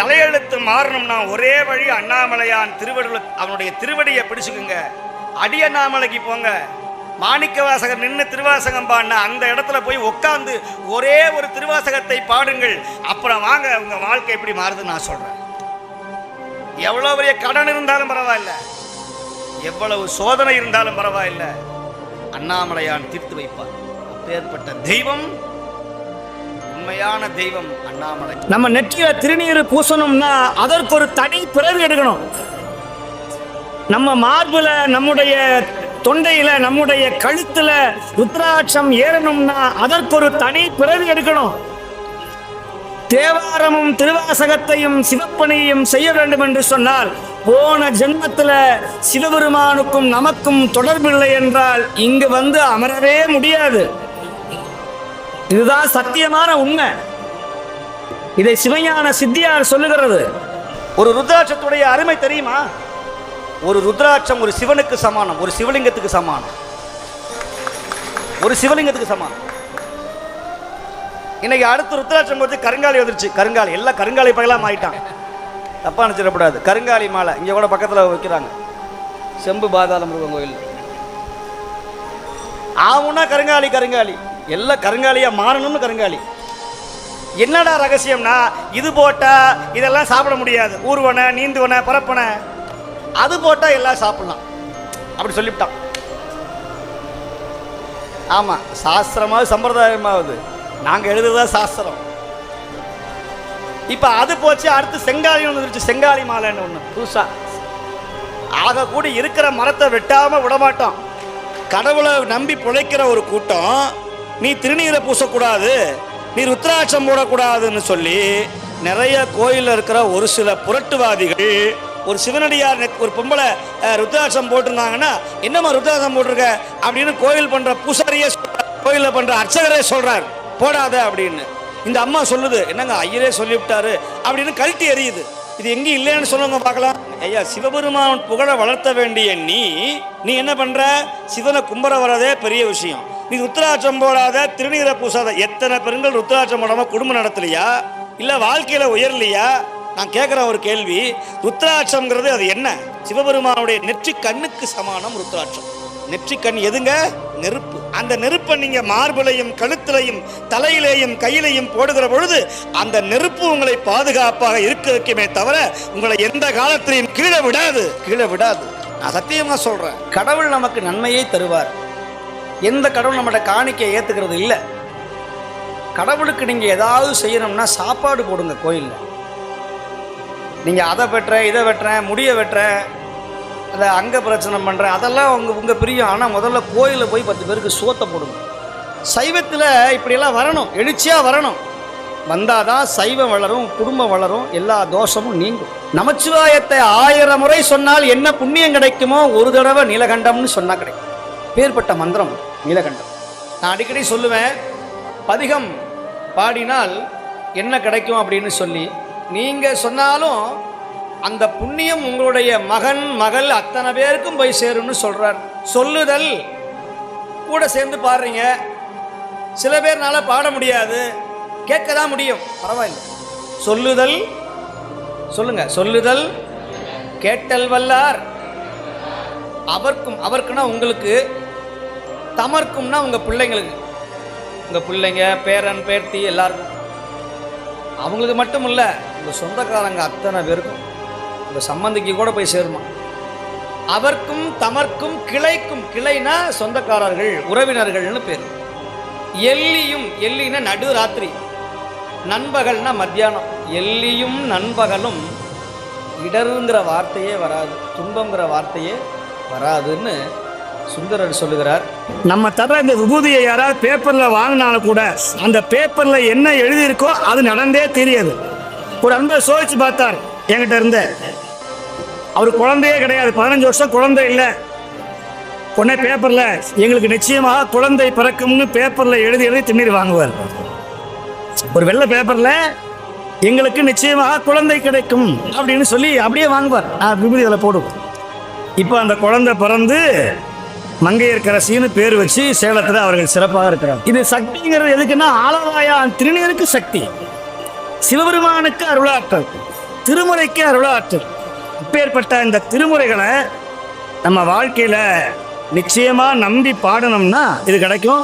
தலையெழுத்து மாறணும்னா ஒரே வழி அண்ணாமலையான் அவனுடைய திருவடியை பிடிச்சுக்குங்க. அடி அண்ணாமலைக்கு போங்க. மாணிக்க வாசகர் நின்று திருவாசகம் பாடின அந்த இடத்துல போய் உட்கார்ந்து ஒரே ஒரு திருவாசகத்தை பாடுங்கள். அப்புறம் வாங்க உங்க வாழ்க்கை எப்படி மாறுதுன்னு நான் சொல்றேன். எவ்வளவு பெரிய கடன் இருந்தாலும் பரவாயில்ல, எவ்வளவு சோதனை இருந்தாலும் பரவாயில்ல, அண்ணாமலையான் தீர்த்து வைப்பார். அப்பேற்பட்ட தெய்வம், உண்மையான தெய்வம் அண்ணாமலை. நம்ம நெற்றியில திருநீர் பூசணும்னா அதற்கு ஒரு தனி பிறவி எடுக்கணும். நம்ம மார்புல, நம்முடைய தொண்டையில, நம்முடைய கழுத்துல ருத்ராட்சம் ஏறணும்னா அதற்கு ஒரு தனி பிறவி எடுக்கணும். தேவாரமும் திருவாசகத்தையும் சிவப்பணியையும் செய்ய வேண்டும் என்று சொன்னால் போன ஜென்மத்தில் சிவபெருமானுக்கும் நமக்கும் தொடர்பில்லை என்றால் இங்கு வந்து அமரவே முடியாது. இதுதான் சத்தியமான உண்மை. இதை சிவஞான சித்தியார் சொல்லுகிறது. ஒரு ருத்ராட்சத்துடைய அருமை தெரியுமா? ஒரு ருத்ராட்சம் ஒரு சிவனுக்கு சமானம், ஒரு சிவலிங்கத்துக்கு சமானம், ஒரு சிவலிங்கத்துக்கு சமானம். இன்னைக்கு அடுத்து ருத்ராட்சம் போது கருங்காலி வந்துருச்சு. கருங்காலி எல்லாம் கருங்காலி பகலாம் ஆயிட்டான். தப்பா நினைச்சிடக்கூடாது. கருங்காலி மாலை இங்கே கூட பக்கத்தில் வைக்கிறாங்க. செம்பு பாதாள முருகன் கோயில் ஆகும்னா கருங்காலி, கருங்காலி எல்லாம் கருங்காலியாக மாறணும்னு கருங்காலி. என்னடா ரகசியம்னா, இது போட்டால் இதெல்லாம் சாப்பிட முடியாது, ஊர்வனை நீந்துவனை பரப்பனை, அது போட்டால் எல்லாம் சாப்பிடலாம் அப்படி சொல்லிவிட்டான். ஆமாம், சாஸ்திரமாவது சம்பிரதாயமாவது நாங்கள் எழுதுறதா சாஸ்திரம். இப்போ அது போச்சு. அடுத்து செங்காலி ஒன்று இருந்துச்சு, செங்காலி மாலைன்னு ஒன்று புதுசா. ஆக கூட இருக்கிற மரத்தை வெட்டாமல் விடமாட்டோம். கடவுளை நம்பி பிழைக்கிற ஒரு கூட்டம் நீ திருநீரை பூசக்கூடாது, நீ ருத்ராட்சம் போடக்கூடாதுன்னு சொல்லி நிறைய கோயிலில் இருக்கிற ஒரு சில புரட்டுவாதிகள், ஒரு சிவனடியார் ஒரு பொம்பளை ருத்ராட்சம் போட்டிருந்தாங்கன்னா என்னம்மா ருத்ராட்சம் போட்டிருக்க அப்படின்னு கோயில் பண்ணுற பூசாரியே, கோயிலில் பண்ணுற அர்ச்சகரே சொல்கிறார் போடாத அப்படின்னு. இந்த அம்மா சொல்லுது, என்னங்க ஐயரே சொல்லிவிட்டாரு அப்படின்னு கழட்டி எறியுது. இது எங்கேயும் இல்லைன்னு சொல்லுங்க பார்க்கலாம். ஐயா, சிவபெருமான் புகழ வளர்த்த வேண்டிய நீ என்ன பண்ற? சிவனை கும்பர வரதே பெரிய விஷயம். நீ ருத்ராட்சம் போடாத, திருநீரை பூசாத. எத்தனை பெண்கள் ருத்ராட்சம் போடாம குடும்பம் நடத்தலையா? இல்ல வாழ்க்கையில உயர்லையா? நான் கேட்குற ஒரு கேள்வி, ருத்ராட்சம்ங்கிறது அது என்ன? சிவபெருமானுடைய நெற்றி கண்ணுக்கு சமானம் ருத்ராட்சம். நெற்றி கண் எதுங்க? நெருப்பு. அந்த நெருப்பை நீங்க மார்பிலையும் கழுத்திலையும் தலையிலேயும் கையிலையும் போடுகிற பொழுது அந்த நெருப்பு உங்களை பாதுகாப்பாக இருக்க வைக்குமே தவிர உங்களை எந்த காலத்திலையும் கீழே விடாது, கீழே விடாது. நான் சத்தியமா சொல்றேன். கடவுள் நமக்கு நன்மையை தருவார். எந்த கடவுள் நம்மகிட்ட காணிக்கை ஏத்துக்கிறது இல்லை. கடவுளுக்கு நீங்க ஏதாவது செய்யணும்னா சாப்பாடு போடுங்க கோயிலில். நீங்க அதை வெட்டுற, இதை வெட்டுறேன், முடிய வெட்டுறேன், அதை அங்கே பிரச்சனை பண்ணுறேன், அதெல்லாம் உங்கள் பிரியம். ஆனால் முதல்ல கோயிலில் போய் 10 பேருக்கு சோத்தை போடுங்க. சைவத்தில் இப்படியெல்லாம் வரணும், எழுச்சியாக வரணும். வந்தால் தான் சைவம் வளரும், குடும்பம் வளரும், எல்லா தோஷமும் நீங்கும். நமச்சிவாயத்தை 1000 முறை சொன்னால் என்ன புண்ணியம் கிடைக்குமோ ஒரு தடவை நீலகண்டம்னு சொன்னால் கிடைக்கும். பேர்பட்ட மந்திரம் நீலகண்டம். நான் அடிக்கடி சொல்லுவேன், பதிகம் பாடினால் என்ன கிடைக்கும் அப்படின்னு சொல்லி. நீங்கள் சொன்னாலும் அந்த புண்ணியம் உங்களுடைய மகன் மகள் அத்தனை பேருக்கும் போய் சேரும்னு சொல்றார். சொல்லுதல் கூட சேர்ந்து பாடுறீங்க. சில பேர்னால பாட முடியாது, கேட்க தான் முடியும், பரவாயில்லை. சொல்லுதல் சொல்லுங்க. சொல்லுதல் கேட்டல் வல்லார் அவர்க்கும், அவருக்குன்னா உங்களுக்கு, தமர்க்கும்னா உங்க பிள்ளைங்களுக்கு, உங்க பிள்ளைங்க பேரன் பேர்த்தி எல்லாருக்கும். அவங்களுக்கு மட்டும் இல்லை, உங்க சொந்தக்காரங்க அத்தனை பேருக்கும், உங்க சம்பந்திக்கு கூட போய் சேருமா. அவர்க்கும் தமர்க்கும் கிளைக்கும், கிளைனா சொந்தக்காரர்கள் உறவினர்கள்னு பேர். எல்லியும், எல்லினா நடு ராத்திரி, நண்பகல்னா மத்தியானம். எல்லியும் நண்பகலும் இடருங்கிற வார்த்தையே வராது, துன்பங்கிற வார்த்தையே வராதுன்னு சுந்தரர் சொல்லுகிறார். நம்ம தர இந்த விபூதியை யாராவது பேப்பரில் வாங்கினாலும் கூட அந்த பேப்பரில் என்ன எழுதியிருக்கோ அது நடந்தே தெரியாது. ஒரு அன்பர் சோதிச்சு பார்த்தார் என்கிட்ட இருந்த. அவர் குழந்தையே கிடையாது, 15 வருஷம் குழந்தை இல்லை. உடனே பேப்பரில் எங்களுக்கு நிச்சயமாக குழந்தை பிறக்கும்னு பேப்பரில் எழுதி எழுதி திண்ணீர் வாங்குவார். ஒரு வெள்ளை பேப்பரில் எங்களுக்கு நிச்சயமாக குழந்தை கிடைக்கும் அப்படின்னு சொல்லி அப்படியே வாங்குவார். விபூதி அதில் போடுவோம். இப்போ அந்த குழந்தை பிறந்து மங்கையர்க்கரசின்னு பேர் வச்சு சேலத்தில் அவர்கள் சிறப்பாக இருக்கிறார். இது சக்திங்கிறது எதுக்குன்னா, ஆலவாயா திருநீருக்கு சக்தி, சிவபெருமானுக்கு அருளாற்றல். திருமுறைக்கு அருளாற்றல். இப்பேற்பட்ட இந்த திருமுறைகளை நம்ம வாழ்க்கையில் நிச்சயமாக நம்பி பாடணும்னா இது கிடைக்கும்.